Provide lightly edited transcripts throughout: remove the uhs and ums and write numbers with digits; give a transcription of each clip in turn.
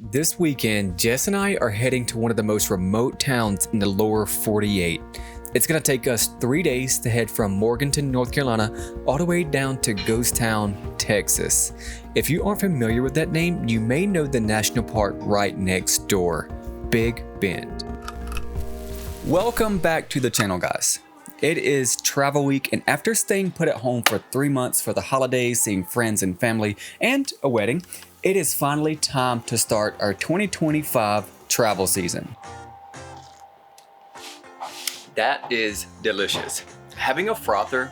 This weekend, Jess and I are heading to one of the most remote towns in the lower 48. It's going to take us 3 days to head from Morganton, North Carolina, all the way down to Ghost Town, Texas. If you aren't familiar with that name, you may know the national park right next door, Big Bend. Welcome back to the channel, guys. It is travel week, and after staying put at home for 3 months for the holidays, seeing friends and family, and a wedding, it is finally time to start our 2025 travel season. That is delicious. Having a frother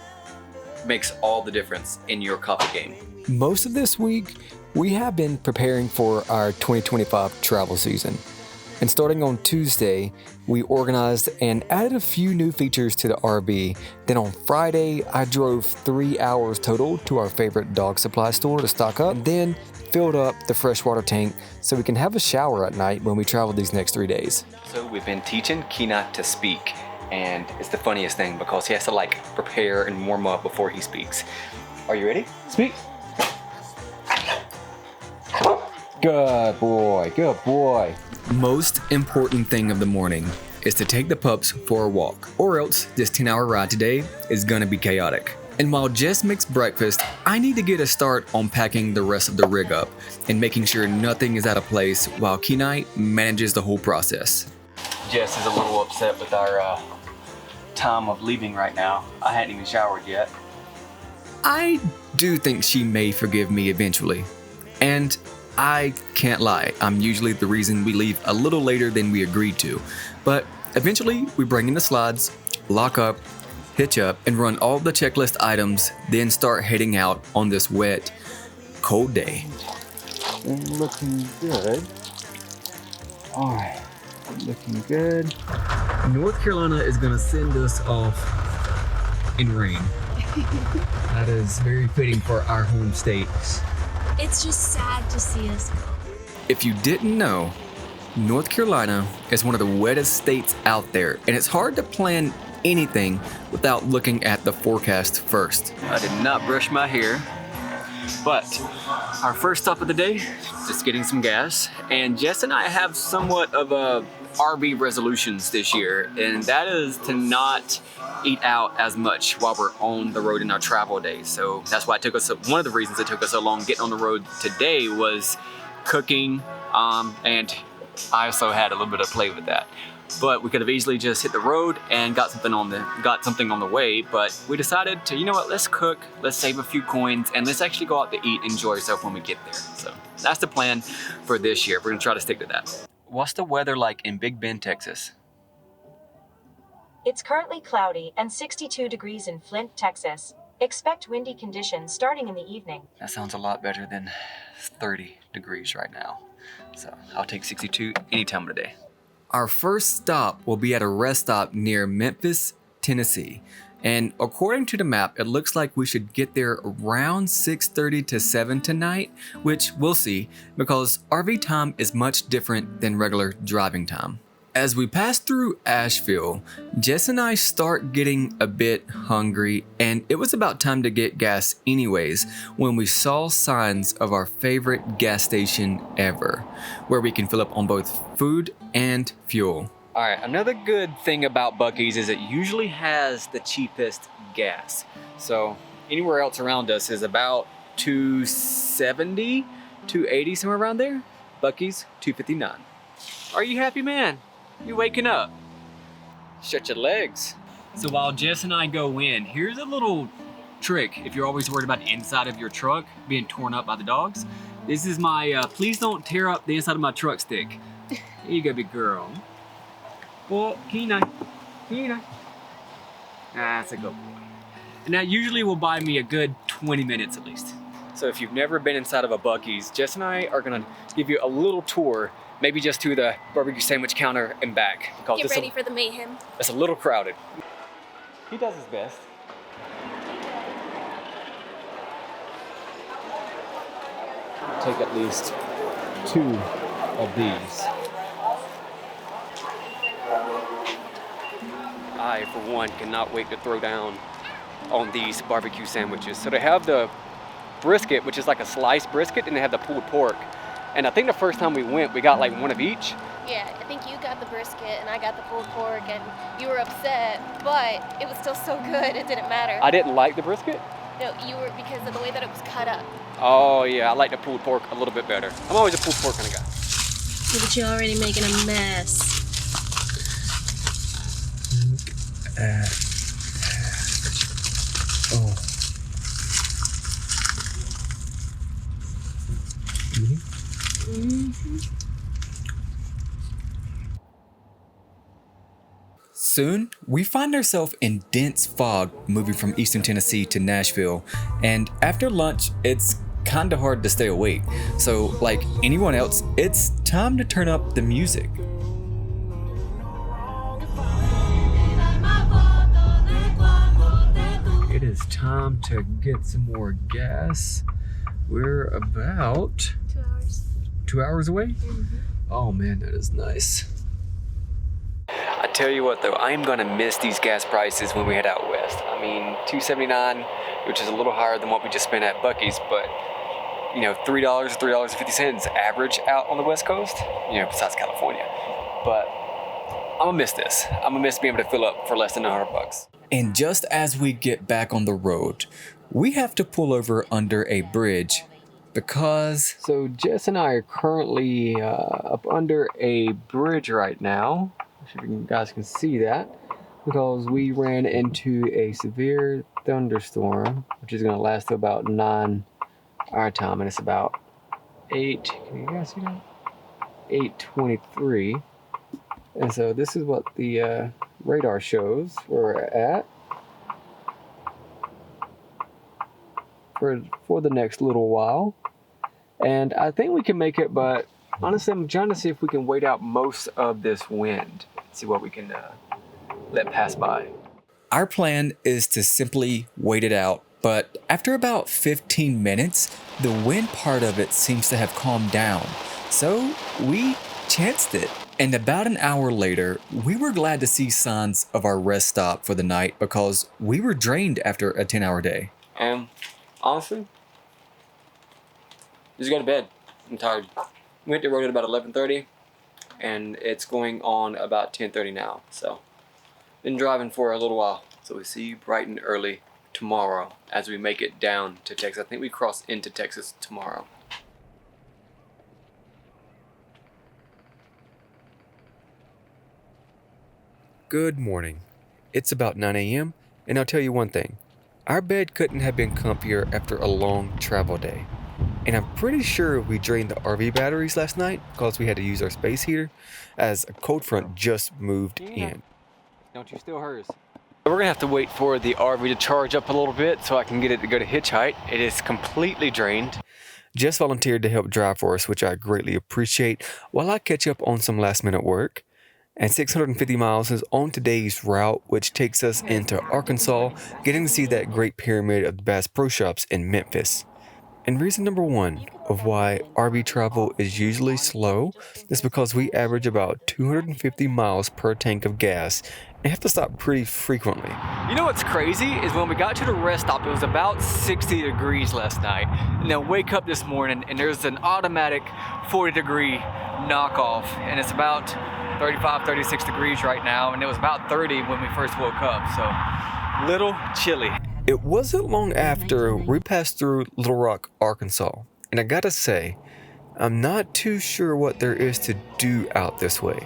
makes all the difference in your coffee game. Most of this week, we have been preparing for our 2025 travel season. And starting on Tuesday, we organized and added a few new features to the RV. Then on Friday, I drove 3 hours total to our favorite dog supply store to stock up, and then filled up the freshwater tank so we can have a shower at night when we travel these next 3 days. So we've been teaching Kina to speak, and it's the funniest thing because he has to prepare and warm up before he speaks. Are you ready? Speak. Good boy, good boy. Most important thing of the morning is to take the pups for a walk, or else this 10-hour ride today is gonna be chaotic. And while Jess makes breakfast, I need to get a start on packing the rest of the rig up and making sure nothing is out of place while Kenai manages the whole process. Jess is a little upset with our time of leaving right now. I hadn't even showered yet. I do think she may forgive me eventually. And I can't lie, I'm usually the reason we leave a little later than we agreed to. But eventually, we bring in the slides, lock up, hitch up, and run all the checklist items, then start heading out on this wet, cold day. Looking good. All right, looking good. North Carolina is gonna send us off in rain. That is very fitting for our home state. It's just sad to see us go. If you didn't know, North Carolina is one of the wettest states out there, and it's hard to plan anything without looking at the forecast first. I did not brush my hair, but our first stop of the day, just getting some gas, and Jess and I have somewhat of a RV resolutions this year, and that is to not eat out as much while we're on the road in our travel days. So that's why one of the reasons it took us so long getting on the road today was cooking, and I also had a little bit of play with that. But we could have easily just hit the road and got something on the way, but we decided to, you know what, let's cook, let's save a few coins, and let's actually go out to eat and enjoy ourselves when we get there. So that's the plan for this year. We're gonna try to stick to that. What's the weather like in Big Bend, Texas? It's currently cloudy and 62 degrees in Flint, Texas. Expect windy conditions starting in the evening. That sounds a lot better than 30 degrees right now. So I'll take 62 any time of the day. Our first stop will be at a rest stop near Memphis, Tennessee. And according to the map, it looks like we should get there around 6:30 to 7 tonight, which we'll see because RV time is much different than regular driving time. As we pass through Asheville, Jess and I start getting a bit hungry, and it was about time to get gas anyways when we saw signs of our favorite gas station ever, where we can fill up on both food and fuel. All right, another good thing about Buc-ee's is it usually has the cheapest gas. So anywhere else around us is about $2.70, $2.80, somewhere around there. Buc-ee's, $2.59. Are you happy, man? You waking up? Stretch your legs. So while Jess and I go in, here's a little trick if you're always worried about the inside of your truck being torn up by the dogs. This is my please don't tear up the inside of my truck stick. Here you go, big girl. Well, Kenai. That's a good boy. And that usually will buy me a good 20 minutes at least. So if you've never been inside of a Buc-ee's, Jess and I are gonna give you a little tour, maybe just to the barbecue sandwich counter and back. Get ready for the mayhem. It's a little crowded. He does his best. Take at least 2 of these. I, for one, cannot wait to throw down on these barbecue sandwiches. So they have the brisket, which is like a sliced brisket, and they have the pulled pork. And I think the first time we went, we got like one of each. Yeah, I think you got the brisket and I got the pulled pork, and you were upset, but it was still so good, it didn't matter. I didn't like the brisket. No, you were, because of the way that it was cut up. Oh yeah, I like the pulled pork a little bit better. I'm always a pulled pork kind of guy. Yeah, but you're already making a mess. Oh. Soon, we find ourselves in dense fog moving from Eastern Tennessee to Nashville, and after lunch, it's kinda hard to stay awake. So, like anyone else, it's time to turn up the music. It is time to get some more gas. We're about 2 hours. 2 hours away? Oh man, that is nice. I tell you what though, I am gonna miss these gas prices when we head out west. I mean, $2.79, which is a little higher than what we just spent at Buc-ee's, but you know, $3, $3.50 average out on the West Coast, you know, besides California. But I'm gonna miss this. I'm gonna miss being able to fill up for less than $100. And just as we get back on the road, we have to pull over under a bridge because... So Jess and I are currently up under a bridge right now. I'm sure you guys can see that, because we ran into a severe thunderstorm, which is gonna last to about 9 our time, and it's about 8, can you guys see that? 8:23. And so this is what the radar shows we're at for the next little while. And I think we can make it, but honestly, I'm trying to see if we can wait out most of this wind. See what we can let pass by. Our plan is to simply wait it out, but after about 15 minutes, the wind part of it seems to have calmed down. So we chanced it. And about an hour later, we were glad to see signs of our rest stop for the night because we were drained after a 10-hour day. And honestly, just go to bed. I'm tired. We went to road at about 11:30, and it's going on about 10:30 now. So, been driving for a little while. So we see you bright and early tomorrow as we make it down to Texas. I think we cross into Texas tomorrow. Good morning. It's about 9 a.m. and I'll tell you one thing. Our bed couldn't have been comfier after a long travel day. And I'm pretty sure we drained the RV batteries last night because we had to use our space heater as a cold front just moved in. Don't you steal hers? We're gonna have to wait for the RV to charge up a little bit so I can get it to go to hitch height. It is completely drained. Jess volunteered to help drive for us, which I greatly appreciate, while I catch up on some last minute work. And 650 miles is on today's route, which takes us into Arkansas, getting to see that great pyramid of the Bass Pro Shops in Memphis. And reason number one of why RV travel is usually slow is because we average about 250 miles per tank of gas and have to stop pretty frequently. You know what's crazy is when we got to the rest stop, it was about 60 degrees last night. And then wake up this morning and there's an automatic 40-degree knockoff, and it's about 35, 36 degrees right now, and it was about 30 when we first woke up, so little chilly. It wasn't long after we passed through Little Rock, Arkansas, and I gotta say, I'm not too sure what there is to do out this way.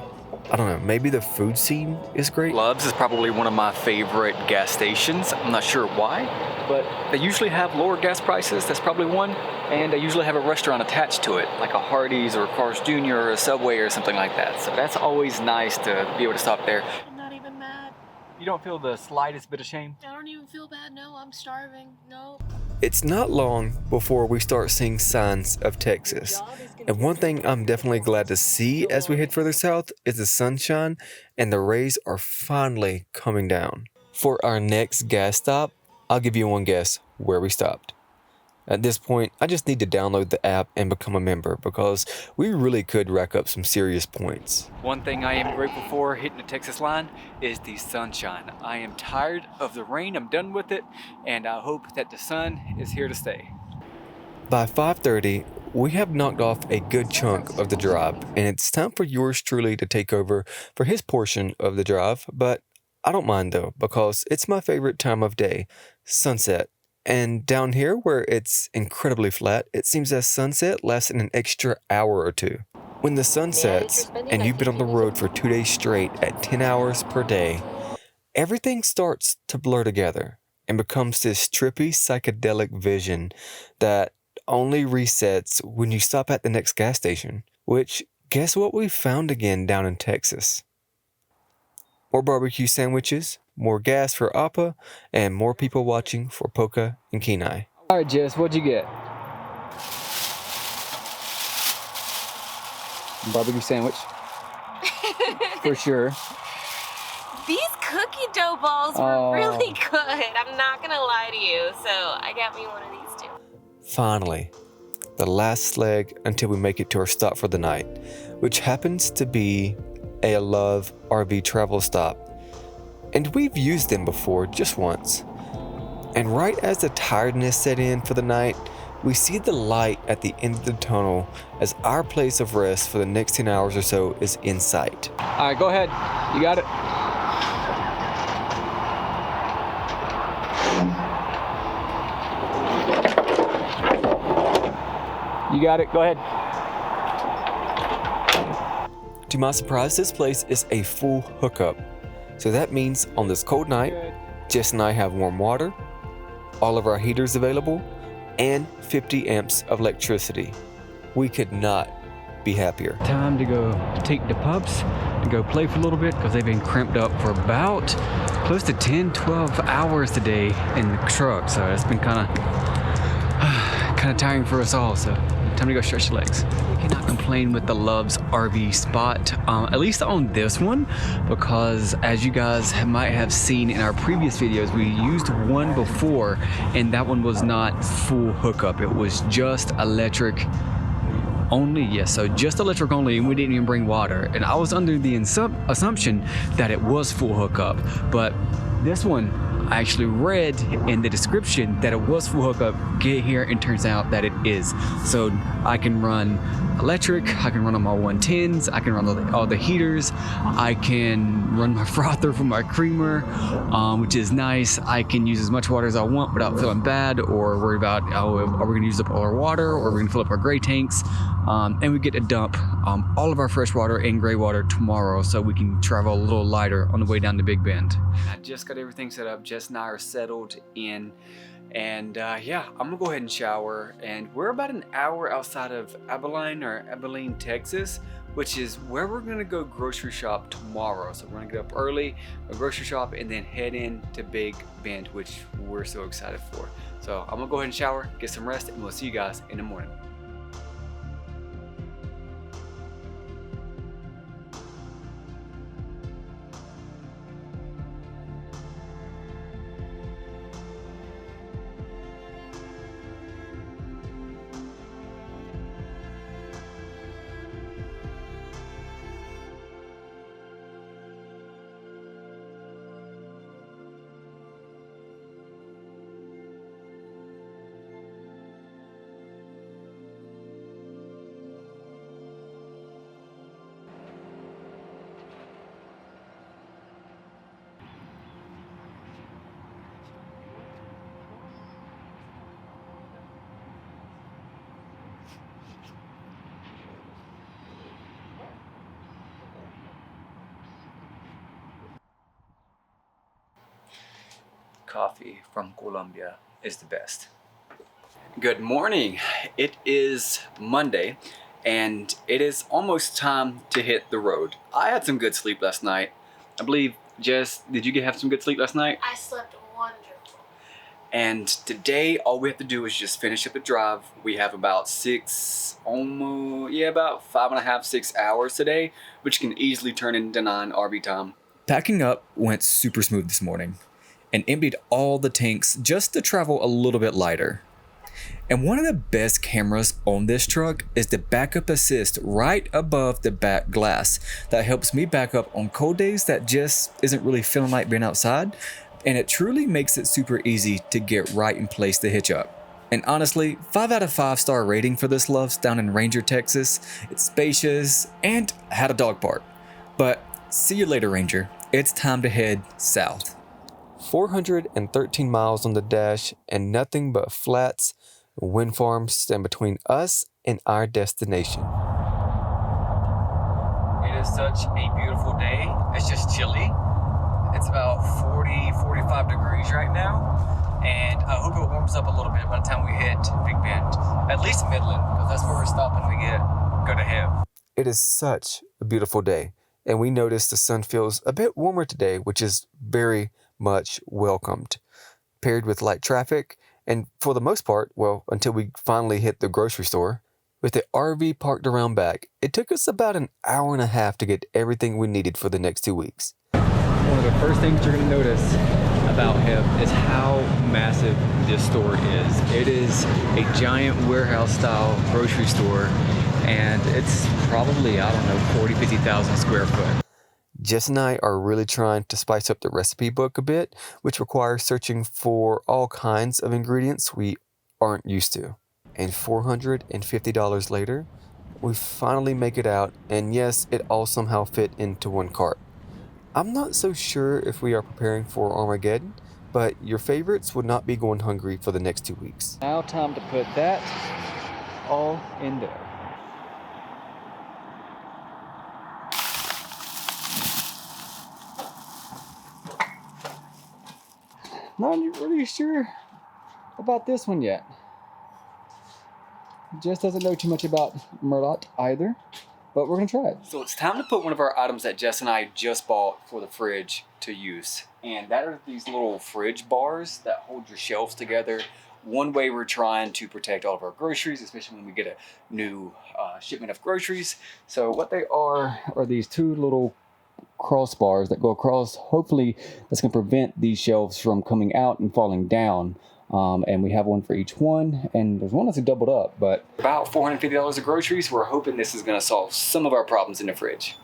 I don't know, maybe the food scene is great? Love's is probably one of my favorite gas stations. I'm not sure why, but they usually have lower gas prices, that's probably one, and they usually have a restaurant attached to it, like a Hardee's or a Carl's Jr. or a Subway or something like that. So that's always nice to be able to stop there. I'm not even mad. You don't feel the slightest bit of shame? I don't even feel bad. No, I'm starving. No. It's not long before we start seeing signs of Texas. And one thing I'm definitely glad to see as we head further south is the sunshine, and the rays are finally coming down. For our next gas stop, I'll give you one guess where we stopped. At this point, I just need to download the app and become a member because we really could rack up some serious points. One thing I am grateful for hitting the Texas line is the sunshine. I am tired of the rain, I'm done with it, and I hope that the sun is here to stay. By 5:30, we have knocked off a good chunk of the drive, and it's time for yours truly to take over for his portion of the drive, but I don't mind though, because it's my favorite time of day, sunset. And down here where it's incredibly flat, it seems that sunset lasts an extra hour or two. When the sun sets and you've been on the road for 2 days straight at 10 hours per day, everything starts to blur together and becomes this trippy psychedelic vision that only resets when you stop at the next gas station, which guess what we found again down in Texas? More barbecue sandwiches, more gas for Appa, and more people watching for Poca and Kenai. All right, Jess, what'd you get? Barbecue sandwich. For sure. These cookie dough balls were really good. I'm not gonna lie to you. So I got me one of these too. Finally, the last leg until we make it to our stop for the night, which happens to be a Love RV travel stop. And we've used them before, just once. And right as the tiredness set in for the night, we see the light at the end of the tunnel as our place of rest for the next 10 hours or so is in sight. All right, go ahead. You got it. You got it. Go ahead. To my surprise, this place is a full hookup. So that means on this cold night, Jess and I have warm water, all of our heaters available, and 50 amps of electricity. We could not be happier. Time to go take the pups to go play for a little bit because they've been cramped up for about close to 10-12 hours today in the truck. So it's been kind of tiring for us all. So time to go stretch the legs. You cannot complain with the Love's RV spot, at least on this one, because as you guys might have seen in our previous videos, we used one before and that one was not full hookup. It was just electric only. Yes, so just electric only, and we didn't even bring water. And I was under the assumption that it was full hookup, but this one, I actually read in the description that it was full hookup. Get here and turns out that it is. So I can run electric, I can run on my 110s, I can run all the heaters, I can run my frother for my creamer, which is nice. I can use as much water as I want without feeling bad or worried about, oh, are we gonna use up all our water or are we gonna fill up our gray tanks? And we get to dump all of our fresh water and gray water tomorrow so we can travel a little lighter on the way down to Big Bend. I just got everything set up. Jess and I are settled in. And yeah, I'm gonna go ahead and shower. And we're about an hour outside of Abilene, Texas, which is where we're gonna go grocery shop tomorrow. So we're gonna get up early, go grocery shop, and then head in to Big Bend, which we're so excited for. So I'm gonna go ahead and shower, get some rest, and we'll see you guys in the morning. Coffee from Colombia is the best. Good morning. It is Monday and it is almost time to hit the road. I had some good sleep last night. I believe, Jess, did you have some good sleep last night? I slept wonderful. And today all we have to do is just finish up the drive. We have about about 5.5, 6 hours today, which can easily turn into 9 RV time. Packing up went super smooth this morning and emptied all the tanks just to travel a little bit lighter. And one of the best cameras on this truck is the backup assist right above the back glass that helps me back up on cold days that just isn't really feeling like being outside, and it truly makes it super easy to get right in place to hitch up. And honestly, 5 out of 5 star rating for this Love's down in Ranger, Texas. It's spacious and had a dog park. But see you later, Ranger. It's time to head south. 413 miles on the dash and nothing but flats and wind farms stand between us and our destination. It is such a beautiful day. It's just chilly. It's about 45 degrees right now. And I hope it warms up a little bit by the time we hit Big Bend. At least Midland, because that's where we're stopping to go to Heb. It is such a beautiful day. And we notice the sun feels a bit warmer today, which is very much welcomed. Paired with light traffic, and for the most part, well, until we finally hit the grocery store, with the RV parked around back, it took us about an hour and a half to get everything we needed for the next 2 weeks. One of the first things you're going to notice about Heb is how massive this store is. It is a giant warehouse-style grocery store, and it's probably, 40,000-50,000 square foot. Jess and I are really trying to spice up the recipe book a bit, which requires searching for all kinds of ingredients we aren't used to. And $450 later, we finally make it out, and yes, it all somehow fit into one cart. I'm not so sure if we are preparing for Armageddon, but your favorites would not be going hungry for the next 2 weeks. Now time to put that all in there. Not really sure about this one yet. Jess doesn't know too much about Merlot either, but we're gonna try it. So it's time to put one of our items that Jess and I just bought for the fridge to use. And that are these little fridge bars that hold your shelves together. One way we're trying to protect all of our groceries, especially when we get a new shipment of groceries. So what they are these two little crossbars that go across. Hopefully that's going to prevent these shelves from coming out and falling down. And we have one for each one, and there's one that's doubled up, but about $450 of groceries. We're hoping this is going to solve some of our problems in the fridge.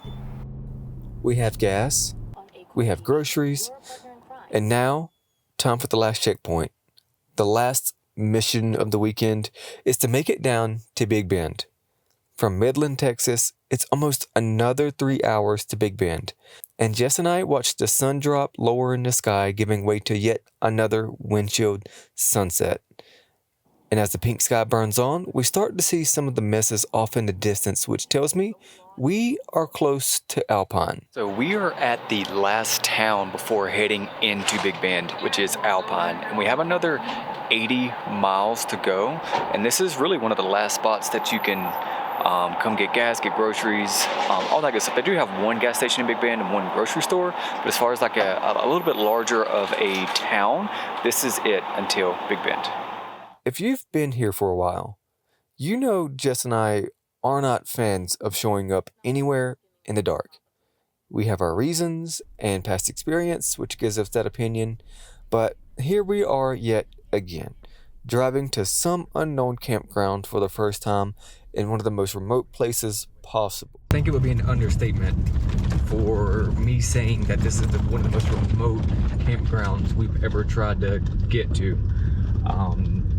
We have gas, we have groceries, and now, time for the last checkpoint. The last mission of the weekend is to make it down to Big Bend. From Midland, Texas, it's almost another 3 hours to Big Bend. And Jess and I watched the sun drop lower in the sky, giving way to yet another windshield sunset. And as the pink sky burns on, we start to see some of the messes off in the distance, which tells me we are close to Alpine. So we are at the last town before heading into Big Bend, which is Alpine. And we have another 80 miles to go. And this is really one of the last spots that you can come get gas, get groceries, all that good stuff. They do have one gas station in Big Bend and one grocery store, but as far as like a little bit larger of a town, this is it until Big Bend. If you've been here for a while, you know Jess and I are not fans of showing up anywhere in the dark. We have our reasons and past experience, which gives us that opinion, but here we are yet again, driving to some unknown campground for the first time in one of the most remote places possible. I think it would be an understatement for me saying that this is one of the most remote campgrounds we've ever tried to get to.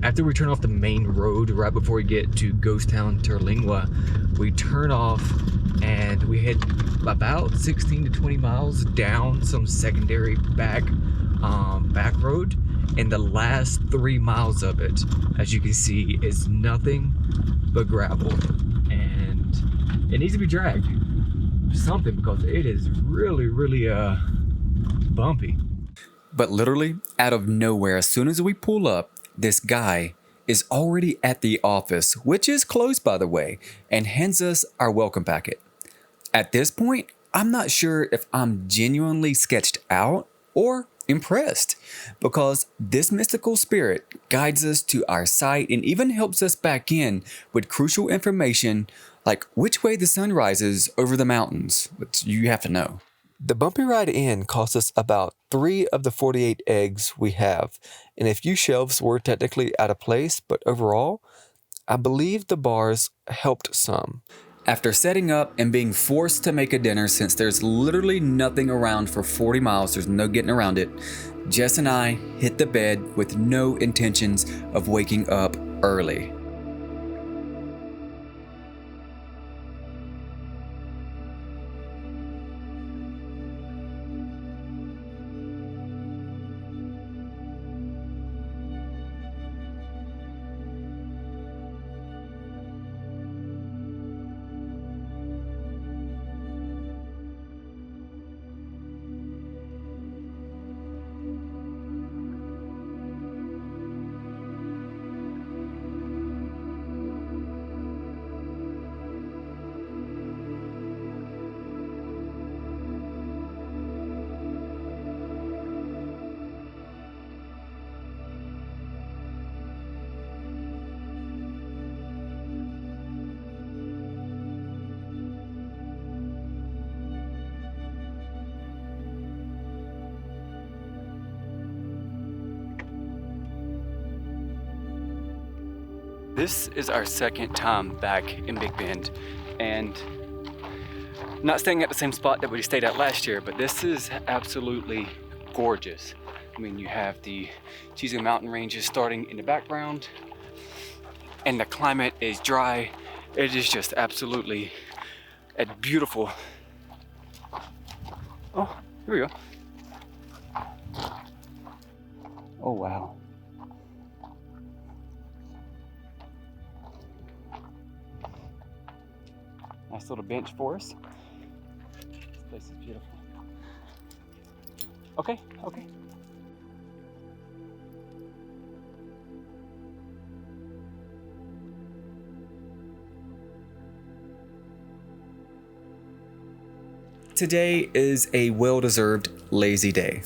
After we turn off the main road right before we get to Ghost Town Terlingua, we turn off and we head about 16 to 20 miles down some secondary back road. And the last 3 miles of it, as you can see, is nothing but gravel, and it needs to be dragged something because it is really bumpy. But literally out of nowhere, as soon as we pull up, this guy is already at the office, which is closed by the way, and hands us our welcome packet. At this point, I'm not sure if I'm genuinely sketched out or impressed, because this mystical spirit guides us to our site and even helps us back in with crucial information like which way the sun rises over the mountains, which you have to know. The bumpy ride in cost us about 3 of the 48 eggs we have, and a few shelves were technically out of place, but overall, I believe the bars helped some. After setting up and being forced to make a dinner since there's literally nothing around for 40 miles, there's no getting around it, Jess and I hit the bed with no intentions of waking up early. This is our second time back in Big Bend, and not staying at the same spot that we stayed at last year, but this is absolutely gorgeous. I mean, you have the Chizo Mountain ranges starting in the background, and the climate is dry. It is just absolutely a beautiful. Oh, here we go. Oh, wow. Nice little bench for us. This place is beautiful. Okay. Today is a well-deserved lazy day.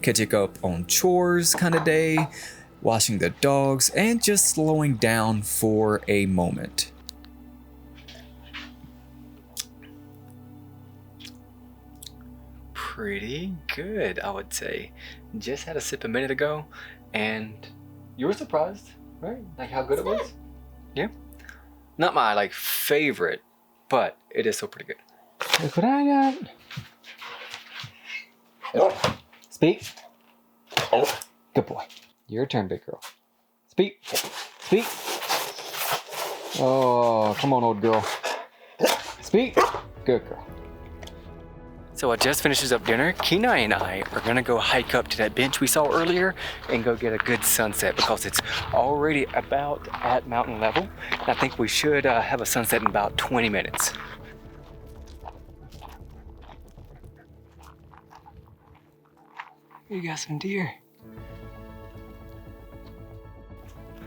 Catching up on chores kind of day, washing the dogs, and just slowing down for a moment. Pretty good, I would say. Just had a sip a minute ago, and you were surprised, right? Like how good it was? Yeah. Not my favorite, but it is still pretty good. Look what I got. Speak. Good boy. Your turn, big girl. Speak. Oh, come on, old girl. Speak. Good girl. So I just finishes up dinner. Kenai and I are gonna go hike up to that bench we saw earlier and go get a good sunset because it's already about at mountain level. And I think we should have a sunset in about 20 minutes. You got some deer.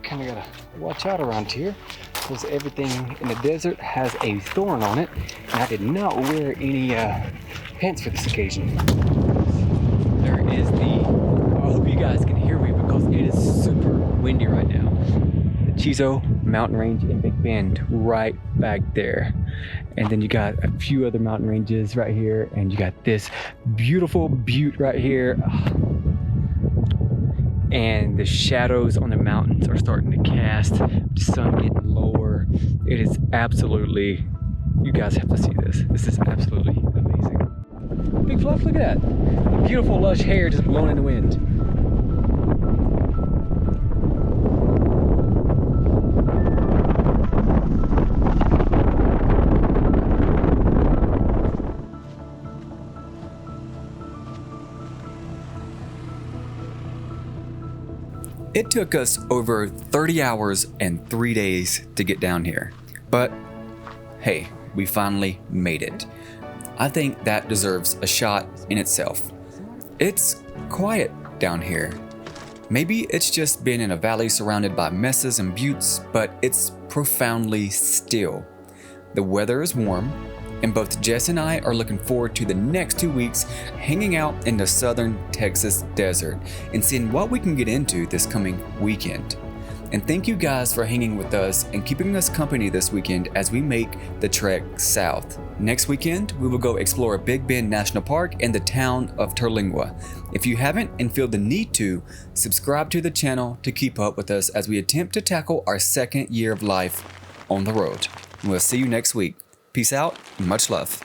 Kinda gotta watch out around here because everything in the desert has a thorn on it. And I did not wear any pants for this occasion. There is I hope you guys can hear me because it is super windy right now. The Chizo mountain range in Big Bend right back there. And then you got a few other mountain ranges right here, and you got this beautiful butte right here. And the shadows on the mountains are starting to cast, the sun getting lower. It is absolutely, you guys have to see this. This is absolutely amazing. Big Fluff, look at that. Beautiful lush hair just blowing in the wind. It took us over 30 hours and 3 days to get down here. But hey, we finally made it. I think that deserves a shot in itself. It's quiet down here. Maybe it's just been in a valley surrounded by mesas and buttes, but it's profoundly still. The weather is warm, and both Jess and I are looking forward to the next 2 weeks hanging out in the southern Texas desert and seeing what we can get into this coming weekend. And thank you guys for hanging with us and keeping us company this weekend as we make the trek south. Next weekend, we will go explore Big Bend National Park and the town of Terlingua. If you haven't and feel the need to, subscribe to the channel to keep up with us as we attempt to tackle our second year of life on the road. We'll see you next week. Peace out and much love.